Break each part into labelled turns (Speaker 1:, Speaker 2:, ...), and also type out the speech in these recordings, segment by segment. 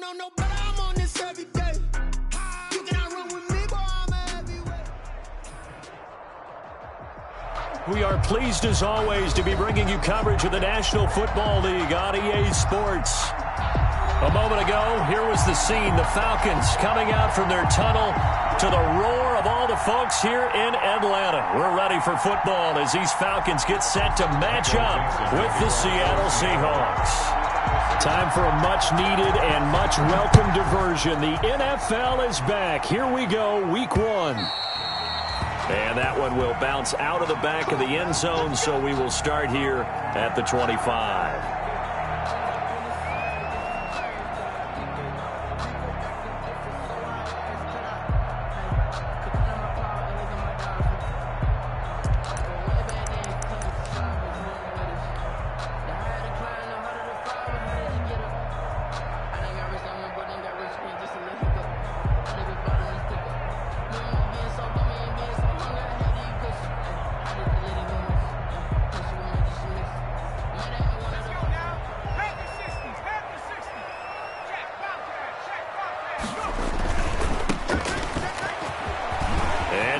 Speaker 1: don't know no better. I'm on this every day. You cannot run with me, boy. I'm a heavyweight.
Speaker 2: We are pleased, as always, to be bringing you coverage of the National Football League on EA Sports. A moment ago, here was the scene. The Falcons coming out from their tunnel to the roar of all the folks here in Atlanta. We're ready for football as these Falcons get set to match up with the Seattle Seahawks. Time for a much-needed and much-welcome diversion. The NFL is back. Here we go, Week 1. And that one will bounce out of the back of the end zone, so we will start here at the 25.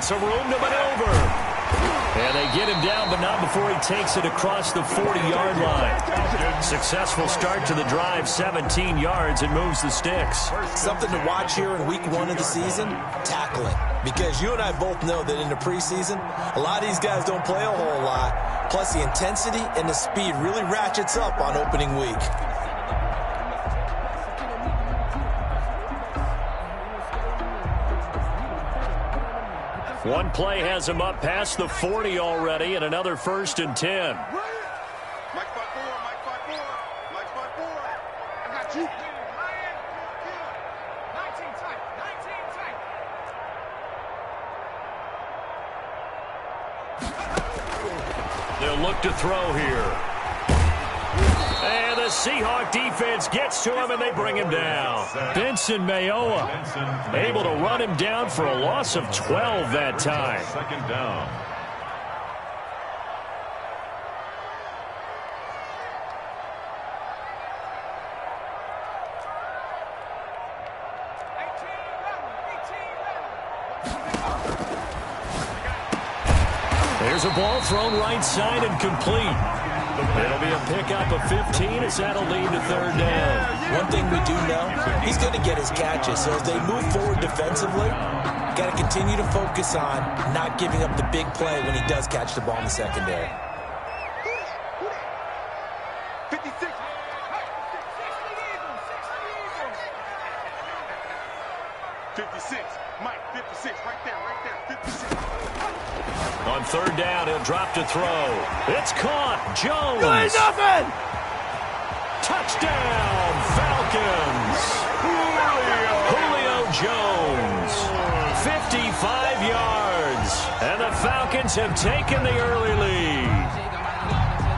Speaker 2: Some room to maneuver. And they get him down, but not before he takes it across the 40-yard line. Successful start to the drive, 17 yards, and moves the sticks.
Speaker 3: Something to watch here in Week 1 of the season, tackling. Because you and I both know that in the preseason, a lot of these guys don't play a whole lot. Plus, the intensity and the speed really ratchets up on opening week.
Speaker 2: One play has him up past the 40 already, and another 1st and 10.
Speaker 4: Mike 5-4, Mike 5-4, Mike 5-4. I got you. 19 tight, 19 tight.
Speaker 2: They'll look to throw here. And the Seahawk defense gets to him, and they bring him down. Benson Mayowa able to run him down for a loss of 12 that time.
Speaker 5: Second down.
Speaker 2: There's a ball thrown right side and complete. It'll be a pickup of 15 as that'll lead to 3rd down.
Speaker 3: One thing we do know, he's going to get his catches. So as they move forward defensively, got to continue to focus on not giving up the big play when he does catch the ball in the secondary.
Speaker 4: 56. 56. Mike, 56. Right there. 56.
Speaker 2: On 3rd down, he'll drop to throw. It's caught. Jones.
Speaker 1: You ain't nothing.
Speaker 2: Touchdown, Falcons. Julio Jones. 55 yards. And the Falcons have taken the early lead.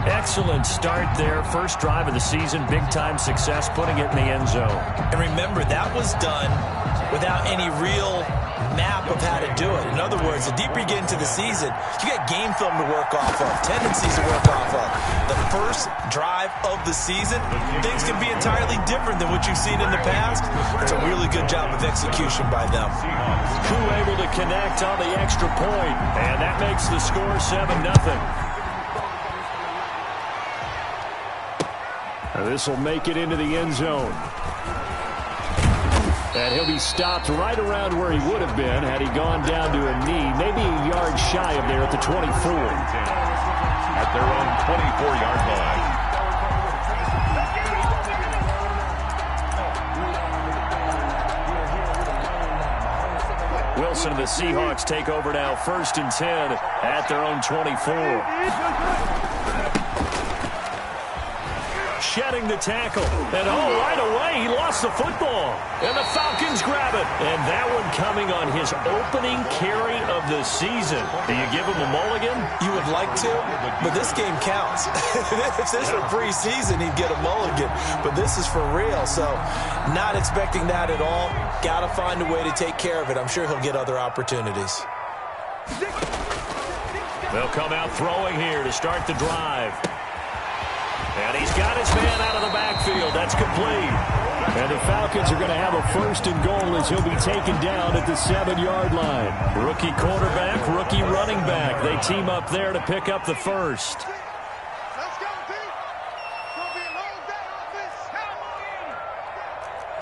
Speaker 2: Excellent start there. First drive of the season. Big-time success, putting it in the end zone.
Speaker 3: And remember, that was done without any real map of how to do it. In other words, the deeper you get into the season, you got game film to work off of, tendencies to work off of. The first drive of the season, things can be entirely different than what you've seen in the past. It's a really good job of execution by them.
Speaker 2: Koo able to connect on the extra point, and that makes the score 7-0. This will make it into the end zone. And he'll be stopped right around where he would have been had he gone down to a knee, maybe a yard shy of there at the 24.
Speaker 5: At their own 24-yard line.
Speaker 2: Wilson and the Seahawks take over now, 1st and 10 at their own 24. Shedding the tackle. And right away, he lost the football. And the Falcons grab it. And that one coming on his opening carry of the season. Do you give him a mulligan?
Speaker 3: You would like to, but this game counts. If this were preseason, he'd get a mulligan. But this is for real, so not expecting that at all. Got to find a way to take care of it. I'm sure he'll get other opportunities.
Speaker 2: They'll come out throwing here to start the drive. And he's got his man out of the backfield. That's complete. And the Falcons are going to have a 1st and goal as he'll be taken down at the 7-yard line. Rookie quarterback, rookie running back. They team up there to pick up the first.
Speaker 1: Let's go, Pete. It's gonna be a long day on this.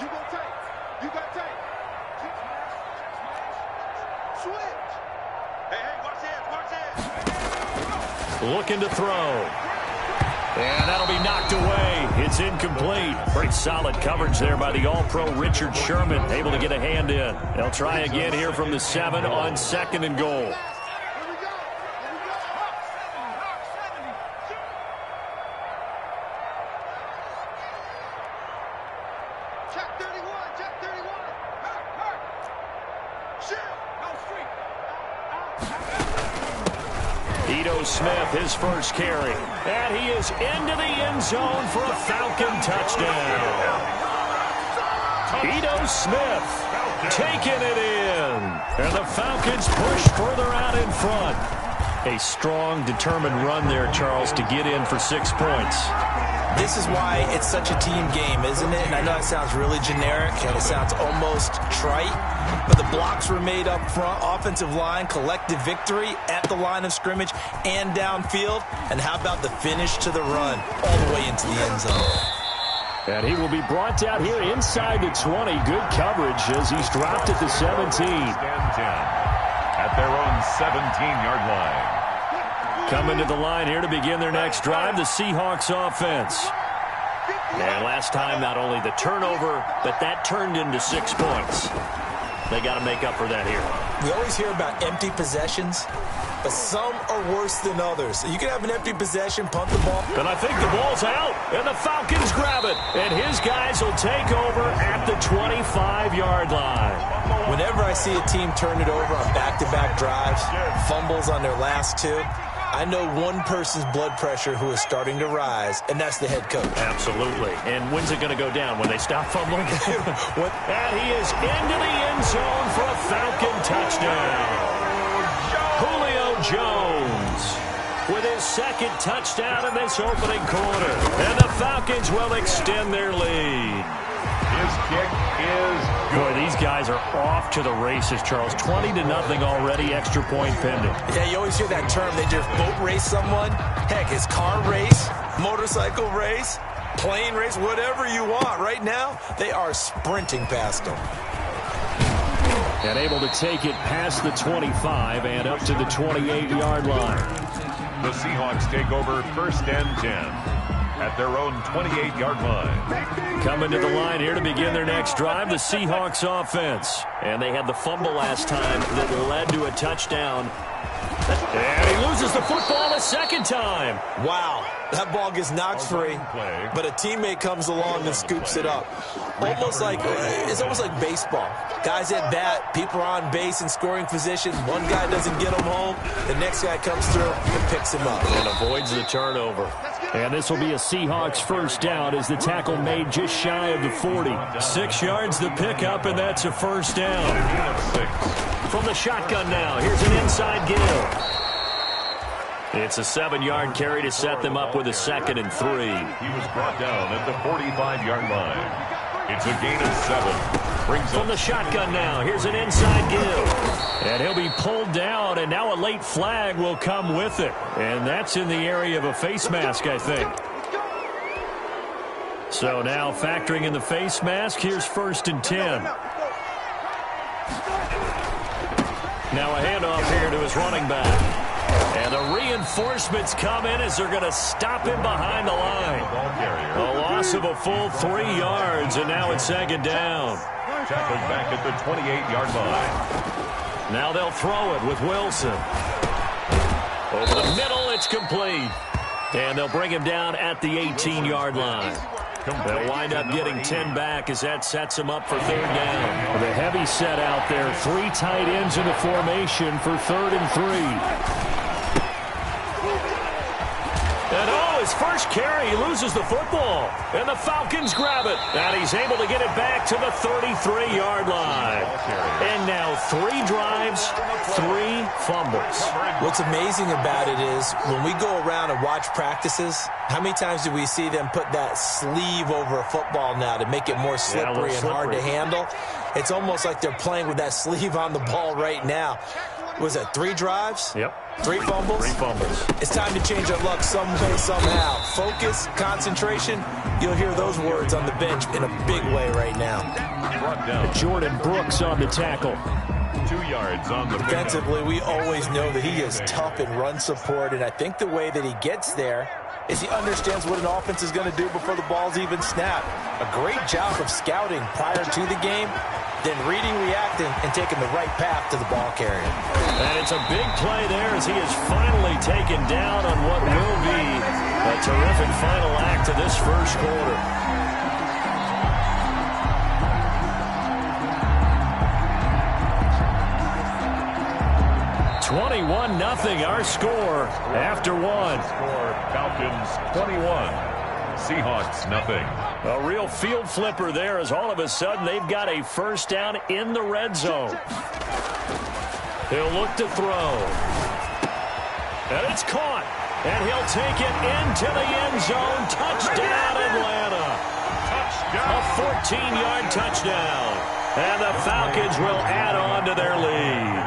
Speaker 1: You gonna take. You got take. Switch.
Speaker 4: Hey, watch this.
Speaker 2: Looking to throw. And that'll be knocked away. It's incomplete. Pretty solid coverage there by the All-Pro Richard Sherman. Able to get a hand in. They'll try again here from the 7 on 2nd and goal.
Speaker 1: Here we go. Here we go. Check 31. Check 31. Hurt. Shit. No street.
Speaker 2: Ito Smith, his first carry. And he is into the end zone for a Falcon touchdown. Ito Smith taking it in. And the Falcons push further out in front. A strong, determined run there, Charles, to get in for 6 points.
Speaker 3: This is why it's such a team game, isn't it? And I know it sounds really generic and it sounds almost trite, but the blocks were made up front, offensive line, collective victory at the line of scrimmage and downfield. And how about the finish to the run all the way into the end zone?
Speaker 2: And he will be brought down here inside the 20. Good coverage as he's dropped at the 17.
Speaker 5: At their own 17-yard line.
Speaker 2: Coming to the line here to begin their next drive, the Seahawks offense. And last time, not only the turnover, but that turned into 6 points. They got to make up for that here.
Speaker 3: We always hear about empty possessions, but some are worse than others. You can have an empty possession, punt the ball.
Speaker 2: And I think the ball's out, and the Falcons grab it. And his guys will take over at the 25-yard line.
Speaker 3: Whenever I see a team turn it over on back-to-back drives, fumbles on their last 2, I know one person's blood pressure who is starting to rise, and that's the head coach.
Speaker 2: Absolutely. And when's it going to go down? When they stop fumbling? And he is into the end zone for a Falcon touchdown. Julio Jones with his 2nd touchdown in this opening quarter. And the Falcons will extend their lead.
Speaker 5: His kick is good.
Speaker 2: Boy, these guys are off to the races, Charles. 20-0 already, extra point pending.
Speaker 3: Yeah, you always hear that term. They just boat race someone. Heck, it's car race, motorcycle race, plane race, whatever you want. Right now, they are sprinting past them.
Speaker 2: And able to take it past the 25 and up to the 28-yard line.
Speaker 5: The Seahawks take over 1st and 10. At their own 28-yard line.
Speaker 2: Coming to the line here to begin their next drive, the Seahawks offense. And they had the fumble last time that led to a touchdown. And he loses the football a 2nd time.
Speaker 3: Wow, that ball gets knocked free, but a teammate comes along and scoops it up. It's almost like baseball. Guys at bat, people are on base in scoring position. One guy doesn't get him home. The next guy comes through and picks him up.
Speaker 2: And avoids the turnover. And this will be a Seahawks 1st down as the tackle made just shy of the 40. 6 yards the pickup, and that's a 1st down. From the shotgun now, here's an inside give. It's a 7-yard carry to set them up with a 2nd and 3.
Speaker 5: He was brought down at the 45-yard line. It's a gain of 7. Brings
Speaker 2: From the shotgun now, here's an inside give. And he'll be pulled down, and now a late flag will come with it. And that's in the area of a face mask, I think. So now factoring in the face mask, here's 1st and 10. Now a handoff here to his running back. And the reinforcements come in as they're going to stop him behind the line. A loss of a full 3 yards, and now it's 2nd down.
Speaker 5: Tackled back at the 28-yard line.
Speaker 2: Now they'll throw it with Wilson. Over the middle, it's complete. And they'll bring him down at the 18-yard line. They'll wind up getting 10 back as that sets him up for 3rd down. The heavy set out there. 3 tight ends in the formation for 3rd and 3. And his first carry, he loses the football. And the Falcons grab it. And he's able to get it back to the 33-yard line. And now 3 drives, 3 fumbles.
Speaker 3: What's amazing about it is when we go around and watch practices, how many times do we see them put that sleeve over a football now to make it more slippery and hard to handle? It's almost like they're playing with that sleeve on the ball right now. Was that 3 drives?
Speaker 2: Yep.
Speaker 3: 3 fumbles?
Speaker 2: 3 fumbles.
Speaker 3: It's time to change our luck some way, somehow. Focus, concentration, you'll hear those words on the bench in a big way right now.
Speaker 5: Brought down.
Speaker 2: Jordan Brooks on the tackle.
Speaker 5: 2 yards on the
Speaker 3: Defensively, we always know that he is tough in run support, and I think the way that he gets there is he understands what an offense is going to do before the ball's even snapped. A great job of scouting prior to the game, then reading, reacting, and taking the right path to the ball carrier.
Speaker 2: And it's a big play there as he is finally taken down on what will be a terrific final act of this first quarter. 21-0 our score after 1.
Speaker 5: Score Falcons 21. Seahawks nothing.
Speaker 2: A real field flipper there as all of a sudden they've got a first down in the red zone. He'll look to throw. And it's caught. And he'll take it into the end zone. Touchdown, Atlanta.
Speaker 5: Touchdown.
Speaker 2: A 14-yard touchdown. And the Falcons will add on to their lead.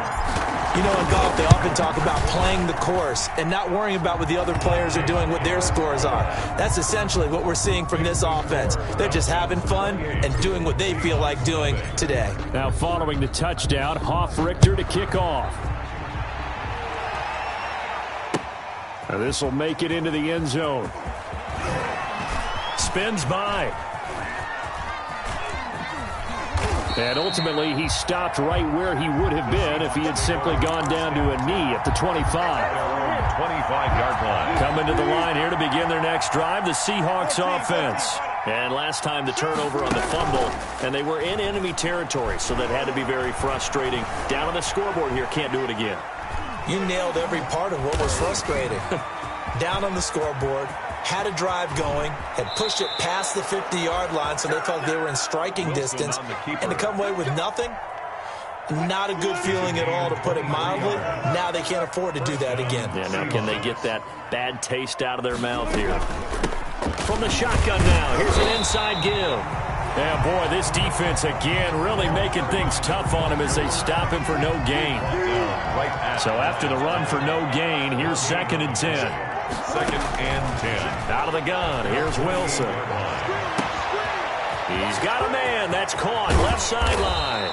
Speaker 3: You know, in golf, they often talk about playing the course and not worrying about what the other players are doing, what their scores are. That's essentially what we're seeing from this offense. They're just having fun and doing what they feel like doing today.
Speaker 2: Now following the touchdown, Hoff-Richter to kick off. Now this will make it into the end zone. Spins by. And ultimately, he stopped right where he would have been if he had simply gone down to a knee at the 25.
Speaker 5: 25-yard line.
Speaker 2: Coming to the line here to begin their next drive, the Seahawks offense. And last time the turnover on the fumble, and they were in enemy territory, so that had to be very frustrating. Down on the scoreboard here, can't do it again.
Speaker 3: You nailed every part of what was frustrating. Down on the scoreboard, had a drive going, had pushed it past the 50-yard line so they felt they were in striking distance, and to come away with nothing, not a good feeling at all, to put it mildly. Now they can't afford to do that again.
Speaker 2: Yeah, now can they get that bad taste out of their mouth here? From the shotgun now, here's an inside give. Yeah, boy, this defense again really making things tough on him as they stop him for no gain. So after the run for no gain, here's 2nd and 10.
Speaker 5: 2nd and 10.
Speaker 2: Out of the gun, here's Wilson. He's got a man, that's caught, left sideline.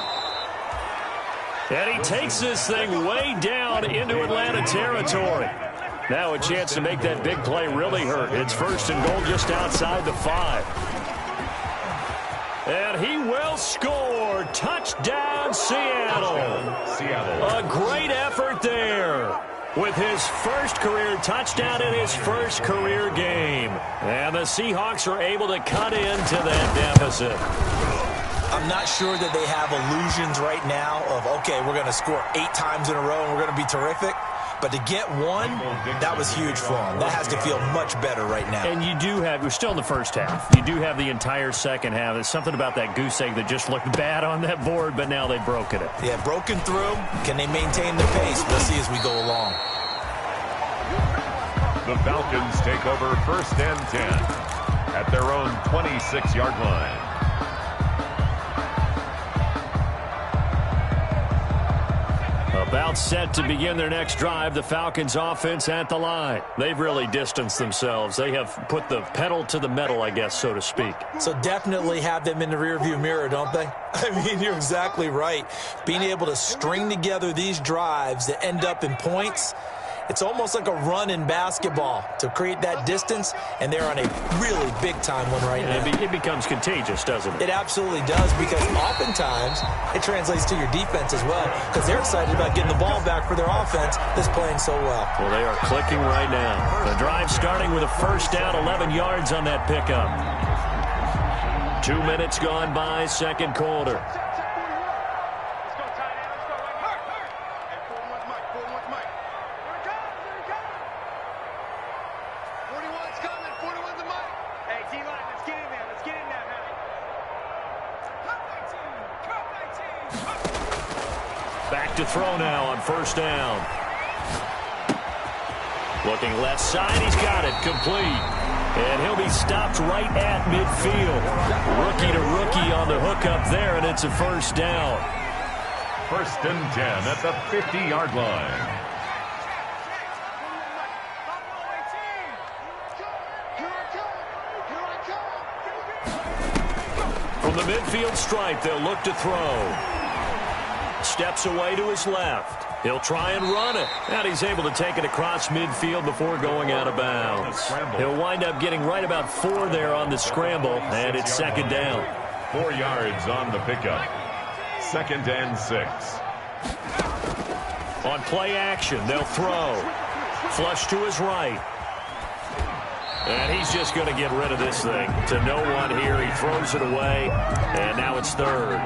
Speaker 2: And he takes this thing way down into Atlanta territory. Now a chance to make that big play really hurt. It's 1st and goal just outside the 5. And he will score. Touchdown, Seattle. A great effort there with his first career touchdown in his first career game. And the Seahawks are able to cut into that deficit.
Speaker 3: I'm not sure that they have illusions right now of, okay, we're going to score 8 times in a row and we're going to be terrific. But to get 1, that was huge for them. That has to feel much better right now.
Speaker 2: And you do have, we're still in the first half. You do have the entire second half. There's something about that goose egg that just looked bad on that board, but now they've broken it.
Speaker 3: Yeah, broken through. Can they maintain their pace? We'll see as we go along.
Speaker 5: The Falcons take over 1st and 10 at their own 26-yard line.
Speaker 2: About set to begin their next drive, the Falcons offense at the line. They've really distanced themselves. They have put the pedal to the metal, I guess, so to speak.
Speaker 3: So definitely have them in the rearview mirror, don't they? I mean, you're exactly right. Being able to string together these drives that end up in points, it's almost like a run in basketball to create that distance, and they're on a really big-time one right now.
Speaker 2: It becomes contagious, doesn't it?
Speaker 3: It absolutely does, because oftentimes it translates to your defense as well, because they're excited about getting the ball back for their offense that's playing so well.
Speaker 2: Well, they are clicking right now. The drive starting with a first down, 11 yards on that pickup. 2 minutes gone by, second quarter.
Speaker 4: It's coming.
Speaker 2: to throw now on first down. Looking left side, he's got it, complete. And he'll be stopped right at midfield. Rookie to rookie on the hookup there, and it's a first down.
Speaker 5: 1st and 10 at the 50-yard line.
Speaker 2: From the midfield stripe, they'll look to throw. Steps away to his left. He'll try and run it. And he's able to take it across midfield before going out of bounds. He'll wind up getting right about 4 there on the scramble, and it's 2nd down.
Speaker 5: 4 yards on the pickup. 2nd and 6.
Speaker 2: On play action, they'll throw. Flush to his right. And he's just going to get rid of this thing. To no one here. He throws it away. And now it's 3rd.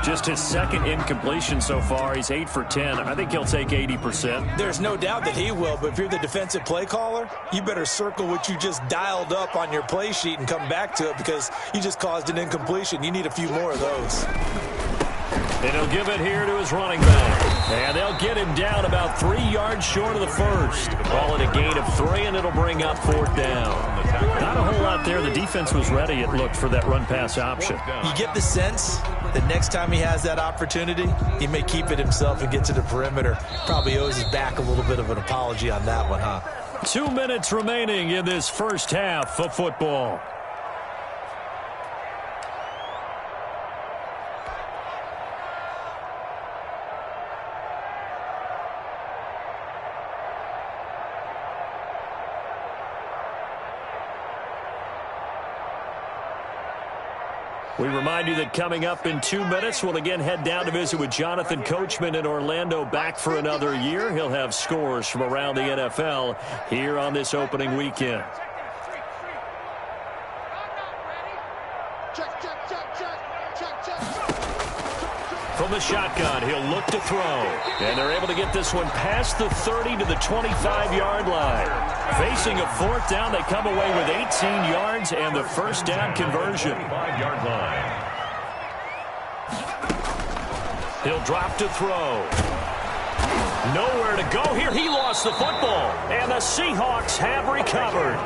Speaker 2: Just his 2nd incompletion so far. He's 8 for 10. I think he'll take 80%.
Speaker 3: There's no doubt that he will, but if you're the defensive play caller, you better circle what you just dialed up on your play sheet and come back to it because you just caused an incompletion. You need a few more of those.
Speaker 2: And he'll give it here to his running back. And they'll get him down about 3 yards short of the first. Call it a gain of 3, and it'll bring up 4th down. Not a whole lot there. The defense was ready, it looked, for that run-pass option.
Speaker 3: You get the sense that next time he has that opportunity, he may keep it himself and get to the perimeter. Probably owes his back a little bit of an apology on that one, huh?
Speaker 2: 2 minutes remaining in this first half of football. We remind you that coming up in 2 minutes, we'll again head down to visit with Jonathan Coachman in Orlando, back for another year. He'll have scores from around the NFL here on this opening weekend. From the shotgun, he'll look to throw. And they're able to get this one past the 30 to the 25-yard line. Facing a 4th down, they come away with 18 yards and the first down conversion.
Speaker 5: 5-yard line.
Speaker 2: He'll drop to throw. Nowhere to go here. He lost the football. And the Seahawks have recovered.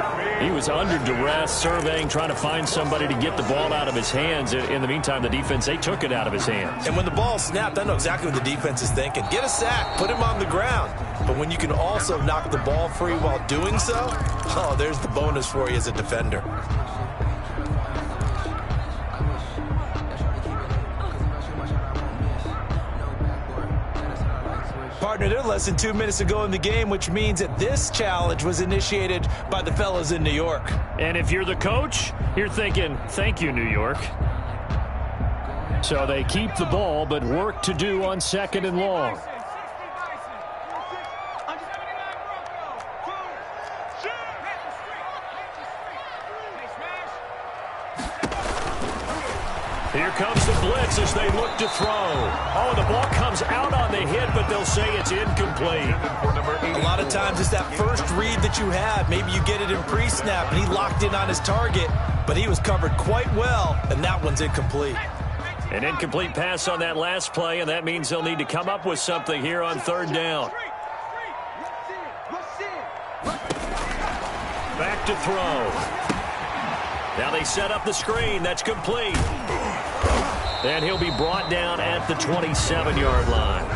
Speaker 2: He was under duress, surveying, trying to find somebody to get the ball out of his hands. In the meantime, the defense, they took it out of his hands.
Speaker 3: And when the ball snapped, I know exactly what the defense is thinking. Get a sack, put him on the ground. But when you can also knock the ball free while doing so, oh, there's the bonus for you as a defender. Partner, they're less than 2 minutes to go in the game, which means that this challenge was initiated by the fellas in New York.
Speaker 2: And if you're the coach, you're thinking, thank you, New York. So they keep the ball, but work to do on 2nd and long. Here comes the blitz as they look to throw. Oh, the ball comes out on the hit, but they'll say it's incomplete.
Speaker 3: A lot of times it's that first read that you have. Maybe you get it in pre-snap, and he locked in on his target, but he was covered quite well, and that one's incomplete.
Speaker 2: An incomplete pass on that last play, and that means they'll need to come up with something here on 3rd down. Back to throw. Now they set up the screen. That's complete. And he'll be brought down at the 27-yard line.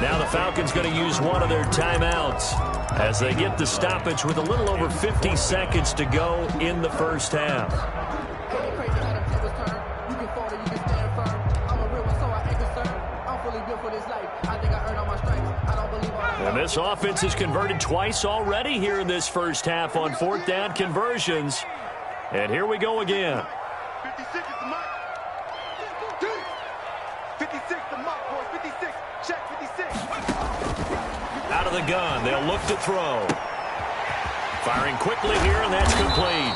Speaker 2: Now the Falcons going to use one of their timeouts as they get the stoppage with a little over 50 seconds to go in the first half. And this offense has converted twice already here in this first half on 4th down conversions. And here we go again.
Speaker 4: 56 is the mark. 56 the mark, boys. 56. Check 56.
Speaker 2: Out of the gun, they'll look to throw. Firing quickly here, and that's complete.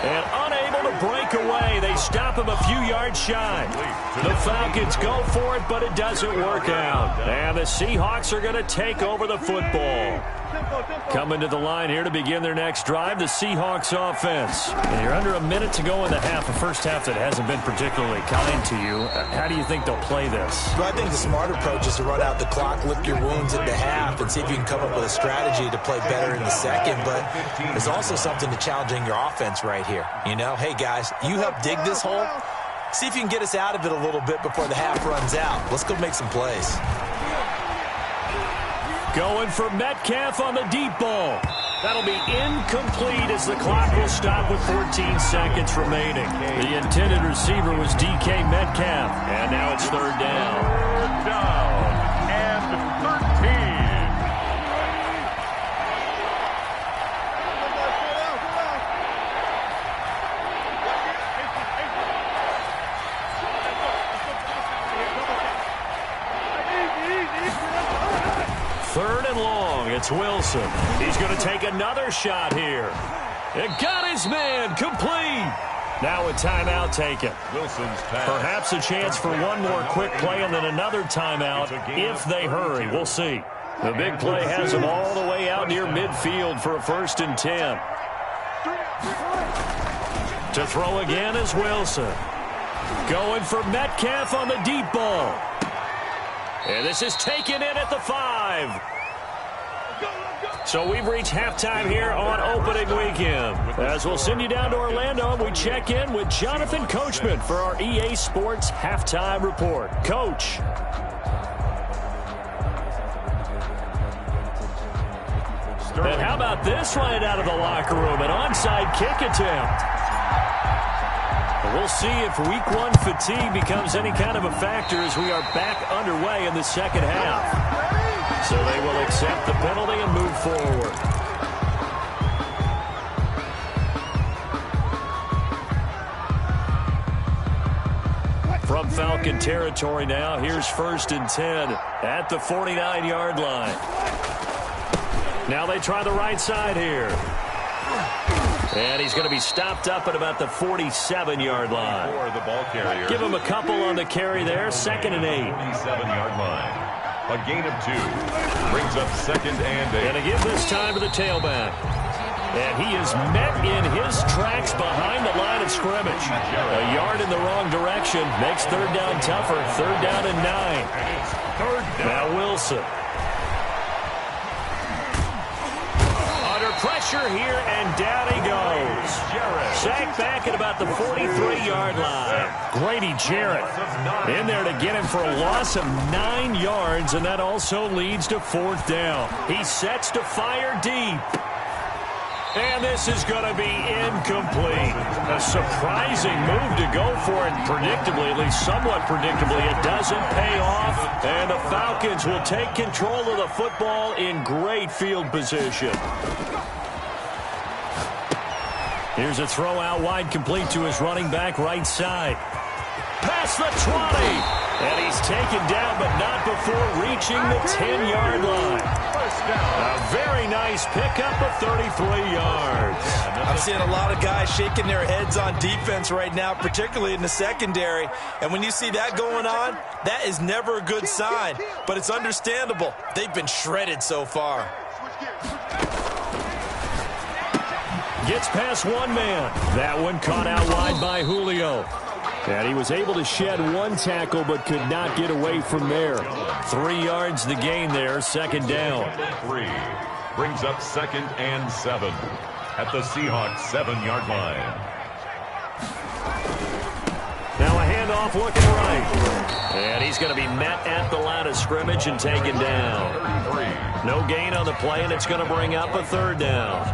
Speaker 2: And unable to break away. They stop him a few yards shy. The Falcons go for it, but it doesn't work out. And the Seahawks are going to take over the football. Coming to the line here to begin their next drive, the Seahawks offense. And you're under a minute to go in the half, a first half that hasn't been particularly kind to you. How do you think they'll play this?
Speaker 3: Well, I think the smart approach is to run out the clock, lick your wounds at the half, and see if you can come up with a strategy to play better in the second. But there's also something to challenging your offense right here. You know, hey, guys, you help dig this hole. See if you can get us out of it a little bit before the half runs out. Let's go make some plays.
Speaker 2: Going for Metcalf on the deep ball. That'll be incomplete as the clock will stop with 14 seconds remaining. The intended receiver was DK Metcalf. And now it's third down.
Speaker 5: Third down and 13.
Speaker 2: Third and long, it's Wilson. He's going to take another shot here. It got his man complete. Now a timeout taken.
Speaker 5: Wilson's pass.
Speaker 2: Perhaps a chance for one more quick play and then another timeout if they hurry. We'll see. The big play has them all the way out near midfield for a 1st and 10. To throw again is Wilson. Going for Metcalf on the deep ball. And this is taken in at the 5. So we've reached halftime here on opening weekend. As we'll send you down to Orlando, and we check in with Jonathan Coachman for our EA Sports Halftime Report. Coach. And how about this right out of the locker room? An onside kick attempt. We'll see if week 1 fatigue becomes any kind of a factor as we are back underway in the second half. So they will accept the penalty and move forward. From Falcon territory now, here's 1st and 10 at the 49-yard line. Now they try the right side here. And he's going to be stopped up at about the 47-yard line.
Speaker 5: For the ball carrier.
Speaker 2: Give him a couple on the carry there. 2nd and 8.
Speaker 5: 47-yard line. A gain of 2. Brings up 2nd and 8.
Speaker 2: And to give this time to the tailback. And he is met in his tracks behind the line of scrimmage. A yard in the wrong direction. Makes 3rd down tougher. 3rd down and 9.
Speaker 5: And it's 3rd down.
Speaker 2: Now Wilson. Pressure here, and down he goes. Sacked back at about the 43-yard line. Grady Jarrett in there to get him for a loss of 9 yards, and that also leads to 4th down. He sets to fire deep. And this is going to be incomplete. A surprising move to go for it predictably, at least somewhat predictably. It doesn't pay off, and the Falcons will take control of the football in great field position. Here's a throw out wide, complete to his running back right side. Past the 20. And he's taken down, but not before reaching the 10-yard line. A very nice pickup of 33 yards.
Speaker 3: I'm seeing a lot of guys shaking their heads on defense right now, particularly in the secondary. And when you see that going on, that is never a good sign. But it's understandable. They've been shredded so far.
Speaker 2: Gets past one man. That one caught out wide by Julio. And he was able to shed one tackle but could not get away from there. 3 yards the gain there, 2nd down.
Speaker 5: 3 brings up 2nd and 7 at the Seahawks 7-yard line.
Speaker 2: Now a handoff looking right. And he's going to be met at the line of scrimmage and taken down.
Speaker 5: 33.
Speaker 2: No gain on the play, and it's going to bring up a 3rd down.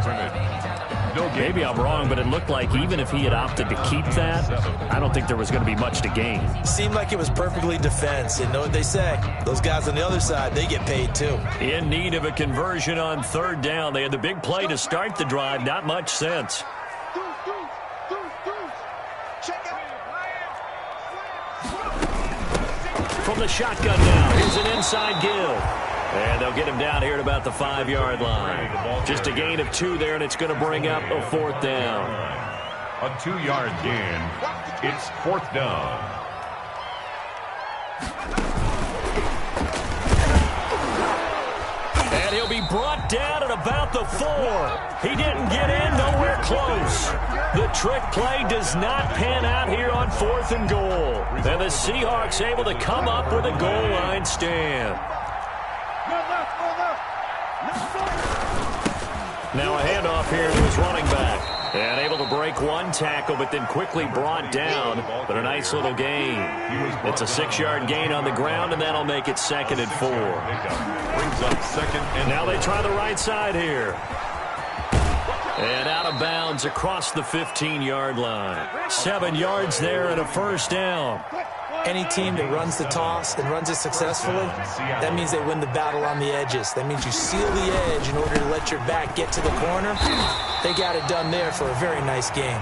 Speaker 2: Maybe I'm wrong, but it looked like even if he had opted to keep that, I don't think there was going to be much to gain.
Speaker 3: Seemed like it was perfectly defense. And know what they say? Those guys on the other side, they get paid too.
Speaker 2: In need of a conversion on 3rd down. They had the big play to start the drive. Not much sense. From the shotgun now, here's an inside give. And they'll get him down here at about the 5-yard line. Just a gain of 2 there, and it's going to bring up a 4th down.
Speaker 5: A 2-yard gain. It's 4th down.
Speaker 2: And he'll be brought down at about the 4. He didn't get in, nowhere close. The trick play does not pan out here on 4th and goal. And the Seahawks able to come up with a goal line stand. Now a handoff here to his running back. And able to break one tackle, but then quickly brought down. But a nice little gain. It's a 6-yard gain on the ground, and that'll make it 2nd and 4.
Speaker 5: Brings up 2nd and
Speaker 2: now they try the right side here. And out of bounds across the 15-yard line. 7 yards there and a first down.
Speaker 3: Any team that runs the toss and runs it successfully, that means they win the battle on the edges. That means you seal the edge in order to let your back get to the corner. They got it done there for a very nice game.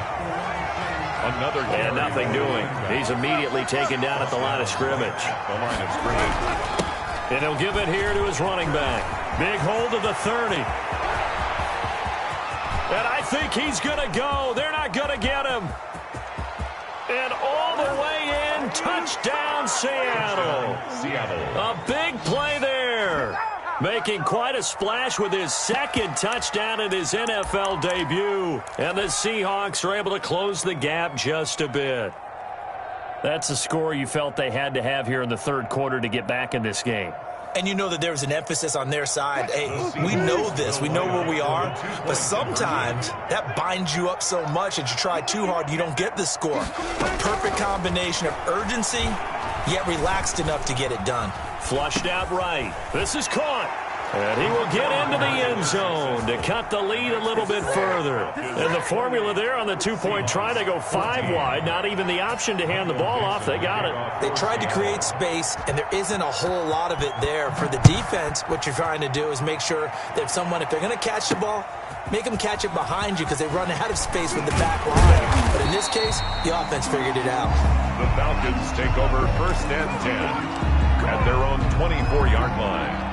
Speaker 5: Another
Speaker 2: and nothing doing. He's immediately taken down at the line of scrimmage.
Speaker 5: The line of scrimmage.
Speaker 2: And he'll give it here to his running back. Big hold of the 30. And I think he's going to go. They're not going to get him. And all the way in, touchdown Seattle. A big play there. Making quite a splash with his 2nd touchdown in his NFL debut. And the Seahawks are able to close the gap just a bit. That's a score you felt they had to have here in the 3rd quarter to get back in this game.
Speaker 3: And you know that there's an emphasis on their side. Hey, we know this. We know where we are. But sometimes that binds you up so much that you try too hard, you don't get the score. A perfect combination of urgency, yet relaxed enough to get it done.
Speaker 2: Flushed out right. This is caught. And he will get into the end zone to cut the lead a little bit further. And the formula there on the 2-point try, they go 5 wide. Not even the option to hand the ball off. They got it.
Speaker 3: They tried to create space, and there isn't a whole lot of it there. For the defense, what you're trying to do is make sure that if they're going to catch the ball, make them catch it behind you because they run out of space with the back line. But in this case, the offense figured it out.
Speaker 5: The Falcons take over 1st and 10 at their own 24-yard line.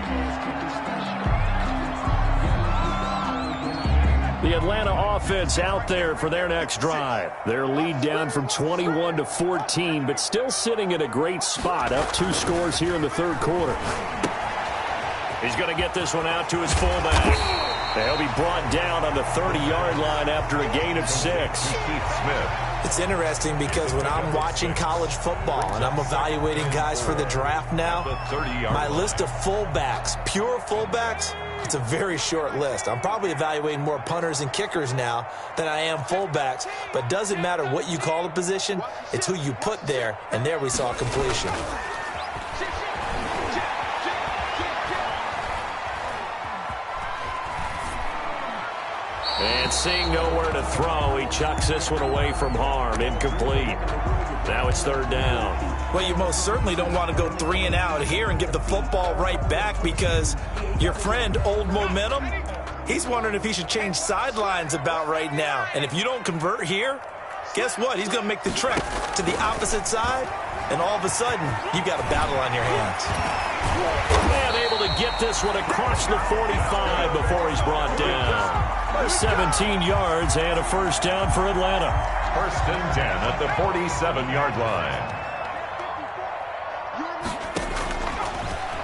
Speaker 2: The Atlanta offense out there for their next drive. Their lead down from 21 to 14, but still sitting in a great spot, up 2 scores here in the 3rd quarter. He's going to get this one out to his fullback. He'll be brought down on the 30-yard line after a gain of 6.
Speaker 5: Keith Smith.
Speaker 3: It's interesting because when I'm watching college football and I'm evaluating guys for the draft now, my list of fullbacks, pure fullbacks, it's a very short list. I'm probably evaluating more punters and kickers now than I am fullbacks, but doesn't matter what you call the position, it's who you put there, and there we saw completion.
Speaker 2: And seeing nowhere to throw, he chucks this one away from harm. Incomplete. Now it's 3rd down.
Speaker 3: Well, you most certainly don't want to go 3 and out here and give the football right back because your friend, Old Momentum, he's wondering if he should change sidelines about right now. And if you don't convert here, guess what? He's going to make the trek to the opposite side, and all of a sudden, you've got a battle on your hands.
Speaker 2: And able to get this one across the 45 before he's brought down. 17 yards and a first down for Atlanta.
Speaker 5: 1st and 10 at the 47-yard line.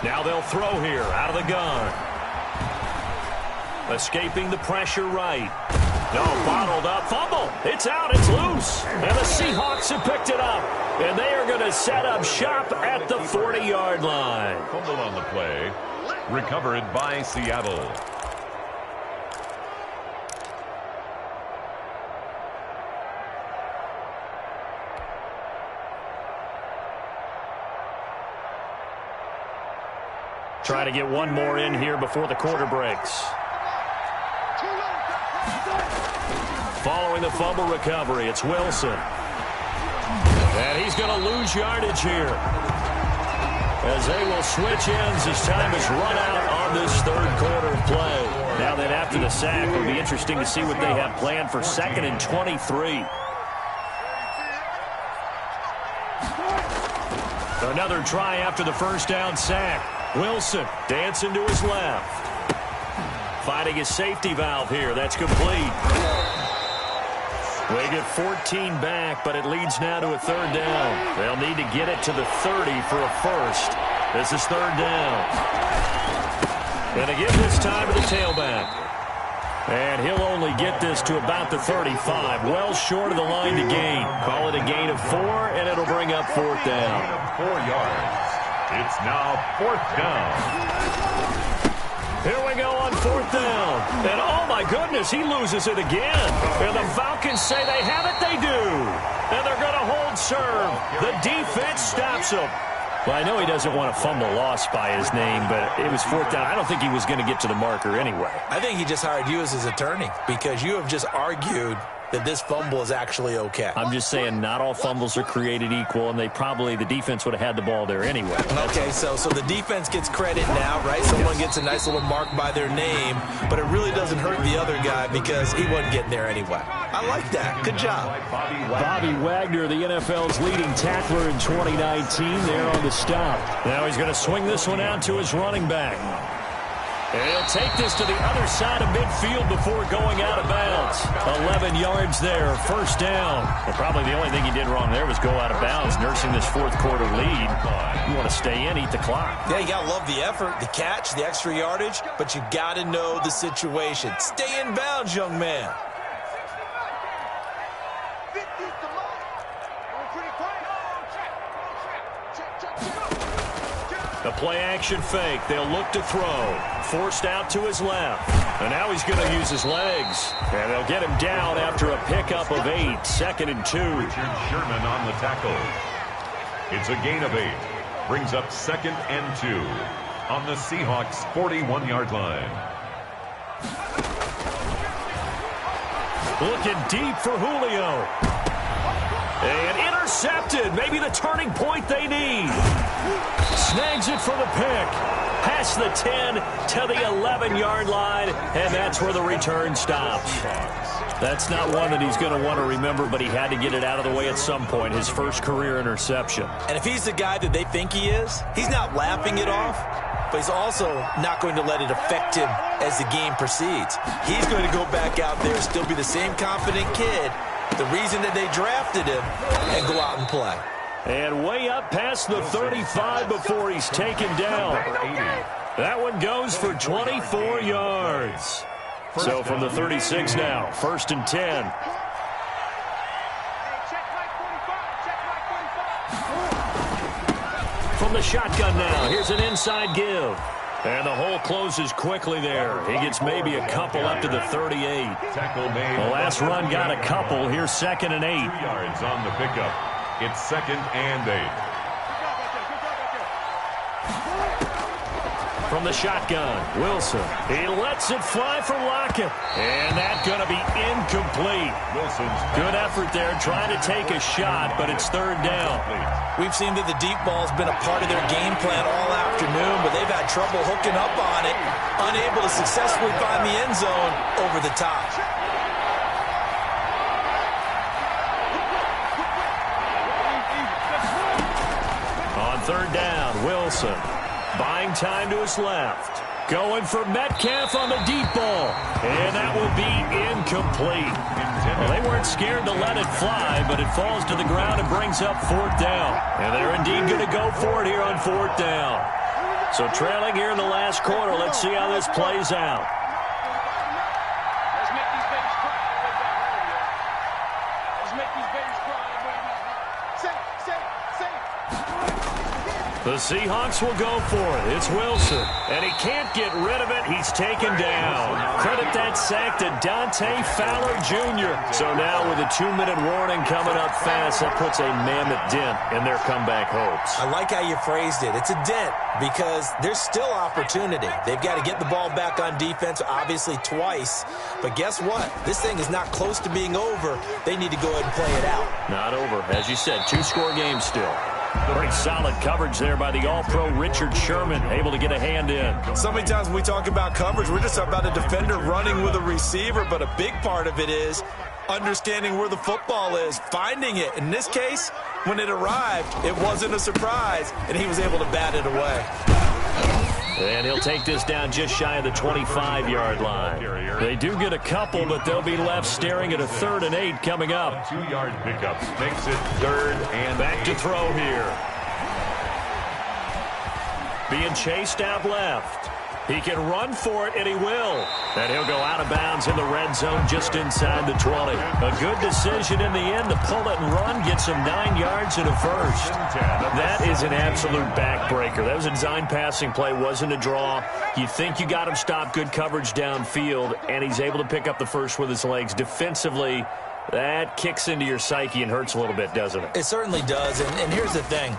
Speaker 2: Now they'll throw here out of the gun. Escaping the pressure right. No, bottled up. Fumble. It's out. It's loose. And the Seahawks have picked it up. And they are going to set up shop at the 40-yard line.
Speaker 5: Fumble on the play. Recovered by Seattle.
Speaker 2: Try to get one more in here before the quarter breaks. Following the fumble recovery, it's Wilson. And he's going to lose yardage here. As they will switch ends as time is run out on this 3rd quarter of play. Now that after the sack, it'll be interesting to see what they have planned for 2nd and 23. Another try after the first down sack. Wilson dancing to his left. Finding his safety valve here. That's complete. They get 14 back, but it leads now to a 3rd down. They'll need to get it to the 30 for a first. This is 3rd down. And they give this time to the tailback. And he'll only get this to about the 35, well short of the line to gain. Call it a gain of 4, and it'll bring up 4th down.
Speaker 5: Gain of 4 yards. It's now 4th down.
Speaker 2: Here we go on 4th down. And oh my goodness, he loses it again. And the Falcons say they have it, they do. And they're going to hold serve. The defense stops him. Well, I know he doesn't want to fumble loss by his name, but it was 4th down. I don't think he was going to get to the marker anyway.
Speaker 3: I think he just hired you as his attorney because you have just argued that this fumble is actually okay.
Speaker 2: I'm just saying not all fumbles are created equal, and the defense would have had the ball there anyway.
Speaker 3: Okay, so the defense gets credit now, right? Someone gets a nice little mark by their name, but it really doesn't hurt the other guy because he wasn't getting there anyway. I like that. Good job.
Speaker 2: Bobby Wagner, the NFL's leading tackler in 2019, there on the stop. Now he's going to swing this one out to his running back. And he'll take this to the other side of midfield before going out of bounds. 11 yards there, 1st down. And probably the only thing he did wrong there was go out of bounds, nursing this 4th quarter lead. You want to stay in, eat the clock.
Speaker 3: Yeah, you got to love the effort, the catch, the extra yardage, but you got to know the situation. Stay in bounds, young man.
Speaker 2: The play-action fake. They'll look to throw. Forced out to his left. And now he's going to use his legs. And they'll get him down after a pickup of 8. 2nd and 2.
Speaker 5: Richard Sherman on the tackle. It's a gain of 8. Brings up 2nd and 2 on the Seahawks' 41-yard line.
Speaker 2: Looking deep for Julio. And intercepted. Maybe the turning point they need. Snags it for the pick. Past the 10 to the 11-yard line, and that's where the return stops. That's not one that he's going to want to remember, but he had to get it out of the way at some point, his first career interception.
Speaker 3: And if he's the guy that they think he is, he's not laughing it off, but he's also not going to let it affect him as the game proceeds. He's going to go back out there, still be the same confident kid, the reason that they drafted him, and go out and play.
Speaker 2: And way up past the 35 before he's taken down. That one goes for 24 yards. So from the 36 now, 1st and 10. From the shotgun now, here's an inside give. And the hole closes quickly there. He gets maybe a couple up to the 38. The last run got a couple. Here's 2nd and 8.
Speaker 5: 2 yards on the pickup. It's 2nd and 8.
Speaker 2: From the shotgun, Wilson. He lets it fly for Lockett. And that's going to be incomplete.
Speaker 5: Wilson's
Speaker 2: good effort there trying to take a shot, but it's 3rd down.
Speaker 3: We've seen that the deep ball's been a part of their game plan all afternoon, but they've had trouble hooking up on it, unable to successfully find the end zone over the top.
Speaker 2: On 3rd down, Wilson. Buying time to his left. Going for Metcalf on the deep ball. And that will be incomplete. Well, they weren't scared to let it fly, but it falls to the ground and brings up 4th down. And they're indeed going to go for it here on 4th down. So trailing here in the last quarter, let's see how this plays out. The Seahawks will go for it. It's Wilson. And he can't get rid of it. He's taken down. Credit that sack to Dante Fowler Jr. So now with a 2-minute warning coming up fast, that puts a mammoth dent in their comeback hopes.
Speaker 3: I like how you phrased it. It's a dent because there's still opportunity. They've got to get the ball back on defense, obviously twice. But guess what? This thing is not close to being over. They need to go ahead and play it out. Not over.
Speaker 2: As you said, 2-score game still. Pretty solid coverage there by the All-Pro Richard Sherman, able to get a hand in.
Speaker 3: So many times when we talk about coverage, we're just talking about a defender running with a receiver, but a big part of it is understanding where the football is, finding it. In this case, when it arrived, it wasn't a surprise, and he was able to bat it away.
Speaker 2: And he'll take this down just shy of the 25-yard line. They do get a couple, but they'll be left staring at a 3rd and 8 coming up.
Speaker 5: 2-yard pickup makes it 3rd and
Speaker 2: back to throw here. Being chased out left. He can run for it, and he will. And he'll go out of bounds in the red zone just inside the 20. A good decision in the end to pull it and run, gets him 9 yards and a first. That is an absolute backbreaker. That was a design passing play, wasn't a draw. You think you got him stopped, good coverage downfield, and he's able to pick up the first with his legs. Defensively, that kicks into your psyche and hurts a little bit, doesn't it?
Speaker 3: It certainly does, and here's the thing.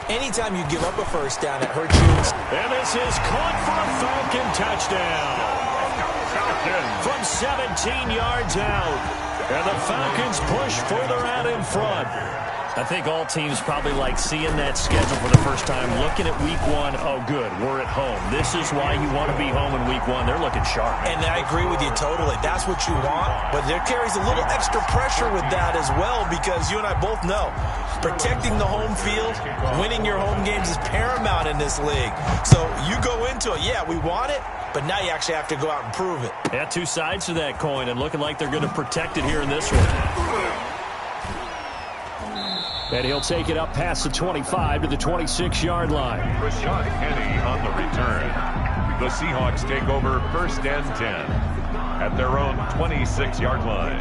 Speaker 3: Anytime you give up a first down, it hurts you.
Speaker 2: And this is caught for a Falcon touchdown. From 17 yards out. And the Falcons push further out in front. I think all teams probably like seeing that schedule for the first time, looking at week 1. Oh, good, we're at home. This is why you want to be home in week 1. They're looking sharp.
Speaker 3: And I agree with you totally. That's what you want. But there carries a little extra pressure with that as well, because you and I both know protecting the home field, winning your home games is paramount in this league. So you go into it, yeah, we want it, but now you actually have to go out and prove it.
Speaker 2: Yeah, two sides to that coin, and looking like they're going to protect it here in this one. And he'll take it up past the 25 to the 26-yard line.
Speaker 5: Rashad Penny on the return. The Seahawks take over 1st and 10 at their own 26-yard line.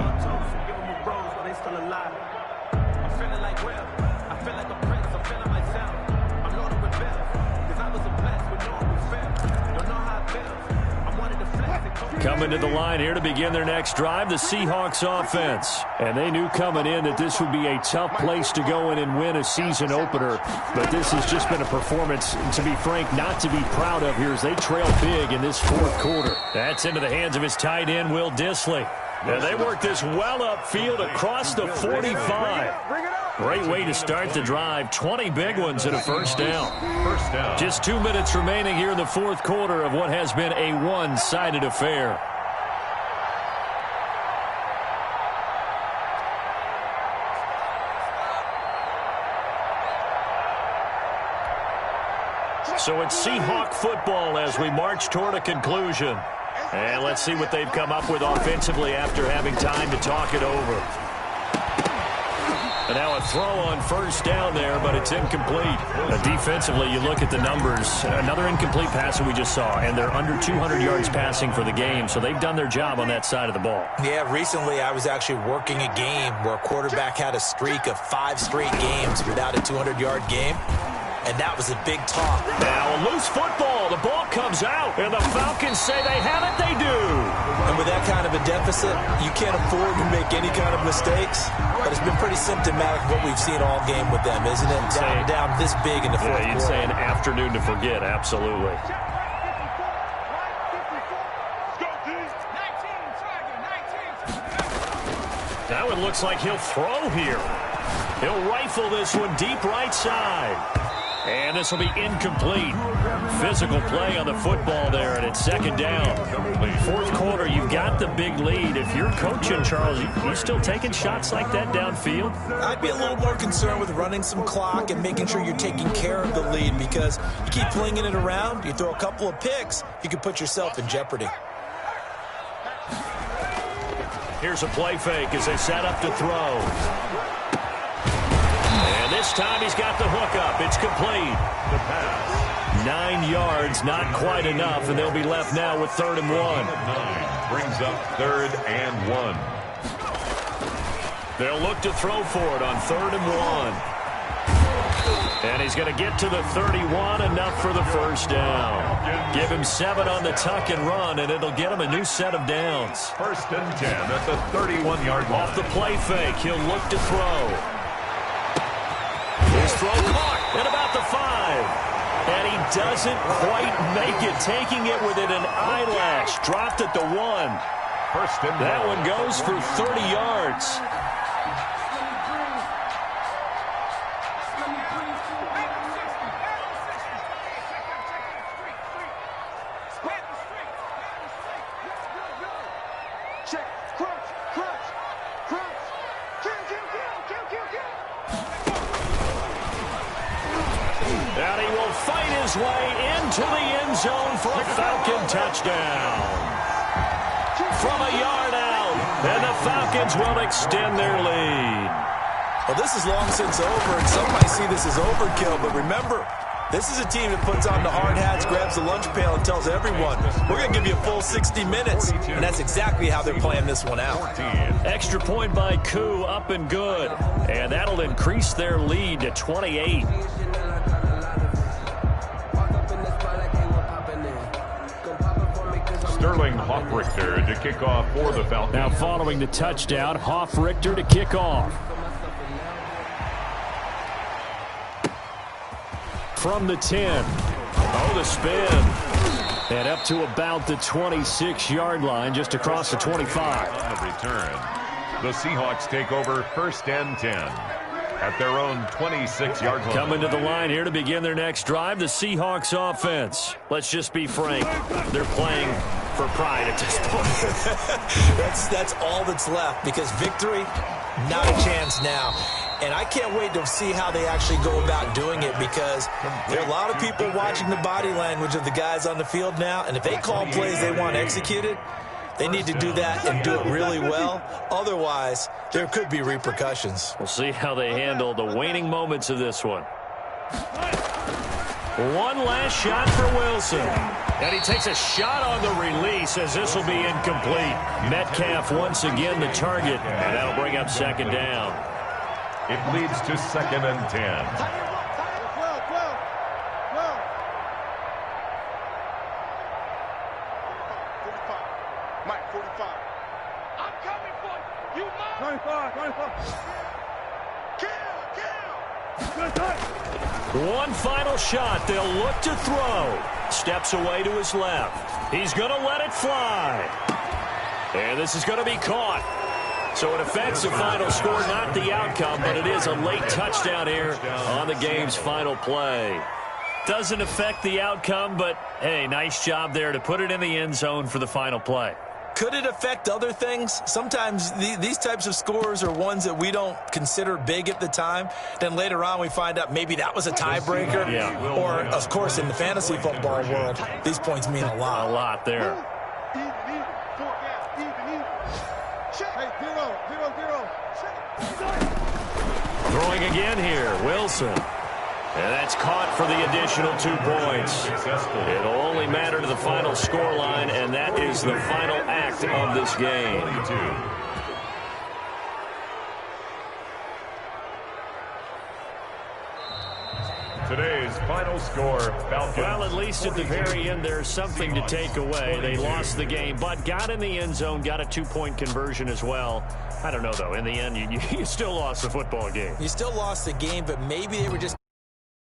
Speaker 2: Coming to the line here to begin their next drive, the Seahawks offense. And they knew coming in that this would be a tough place to go in and win a season opener. But this has just been a performance, to be frank, not to be proud of here as they trail big in this fourth quarter. That's into the hands of his tight end, Will Dissly. And they work this well upfield across the 45. Great way to start the drive. 20 big ones and a first down. Just 2 minutes remaining here in the fourth quarter of what has been a one-sided affair. So it's Seahawk football as we march toward a conclusion. And let's see what they've come up with offensively after having time to talk it over. And now a throw on first down there, but it's incomplete. Defensively, you look at the numbers. Another incomplete pass that we just saw, and they're under 200 yards passing for the game, so they've done their job on that side of the ball.
Speaker 3: Yeah, recently I was actually working a game where a quarterback had a streak of 5 straight games without a 200-yard game. And that was a big talk.
Speaker 2: Now a loose football. The ball comes out. And the Falcons say they have it. They do.
Speaker 3: And with that kind of a deficit, you can't afford to make any kind of mistakes. But it's been pretty symptomatic of what we've seen all game with them, isn't it? Down this big in the fourth quarter.
Speaker 2: You'd say an afternoon to forget. Absolutely. Now it looks like he'll throw here. He'll rifle this one deep right side. And this will be incomplete. Physical play on the football there, and it's second down. Fourth quarter, you've got the big lead. If you're coaching, Charles, you still taking shots like that downfield?
Speaker 3: I'd be a little more concerned with running some clock and making sure you're taking care of the lead, because you keep flinging it around, you throw a couple of picks, you can put yourself in jeopardy.
Speaker 2: Here's a play fake as they set up to throw. This time he's got the hook up. It's complete. The pass. 9 yards, not quite enough, and they'll be left now with 3rd and 1.
Speaker 5: 9 brings up 3rd and 1.
Speaker 2: They'll look to throw for it on 3rd and 1. And he's going to get to the 31, enough for the first down. Give him 7 on the tuck and run, and it'll get him a new set of downs.
Speaker 5: 1st and 10 at the 31-yard line.
Speaker 2: Off the play fake, he'll look to throw. His throw caught at about the 5. And he doesn't quite make it, taking it within an eyelash. Dropped at the 1. That one goes for 30 yards. And he will fight his way into the end zone for a Falcon touchdown. From a yard out, and the Falcons will extend their lead.
Speaker 3: Well, this is long since over, and some might see this as overkill, but remember, This is a team that puts on the hard hats, grabs the lunch pail, and tells everyone, we're going to give you a full 60 minutes. And that's exactly how they're playing this one out.
Speaker 2: Extra point by Koo, up and good. And that'll increase their lead to 28.
Speaker 5: Sterling Hoffrichter to kick off for the Falcons.
Speaker 2: Now following the touchdown, Hoffrichter to kick off. From the 10. Oh, the spin. And up to about the 26-yard line, just across the 25.
Speaker 5: On the return, the Seahawks take over 1st and 10 at their own 26-yard line.
Speaker 2: Coming to the line here to begin their next drive, the Seahawks offense. Let's just be frank. They're playing for pride at this point.
Speaker 3: That's all that's left, because victory, not a chance now. And I can't wait to see how they actually go about doing it, because there are a lot of people watching the body language of the guys on the field now, and if they call plays they want executed, they need to do that and do it really well. Otherwise, there could be repercussions.
Speaker 2: We'll see how they handle the waning moments of this one. One last shot for Wilson. And he takes a shot on the release, as this will be incomplete. Metcalf once again the target, and that'll bring up 2nd down.
Speaker 5: It leads to 2nd and 10.
Speaker 4: Mike, 45. I'm coming for you, Mike. 25. Kill.
Speaker 2: One final shot. They'll look to throw. Steps away to his left. He's going to let it fly. And this is going to be caught. So it affects the final score, not the outcome, but it is a late touchdown here on the game's final play. Doesn't affect the outcome, but, hey, nice job there to put it in the end zone for the final play.
Speaker 3: Could it affect other things? Sometimes these types of scores are ones that we don't consider big at the time. Then later on we find out maybe that was a tiebreaker.
Speaker 2: Yeah.
Speaker 3: Or, of course, in the fantasy football world, these points mean a lot.
Speaker 2: A lot there. Throwing again here, Wilson. And that's caught for the additional 2 points. It'll only matter to the final scoreline, and that is the final act of this game.
Speaker 5: Today's final score, Falcons.
Speaker 2: Well, at least at the very end, there's something to take away. They lost the game, but got in the end zone, got a 2-point conversion as well. I don't know, though. In the end, you still lost the football game.
Speaker 3: You still lost the game, but maybe they were just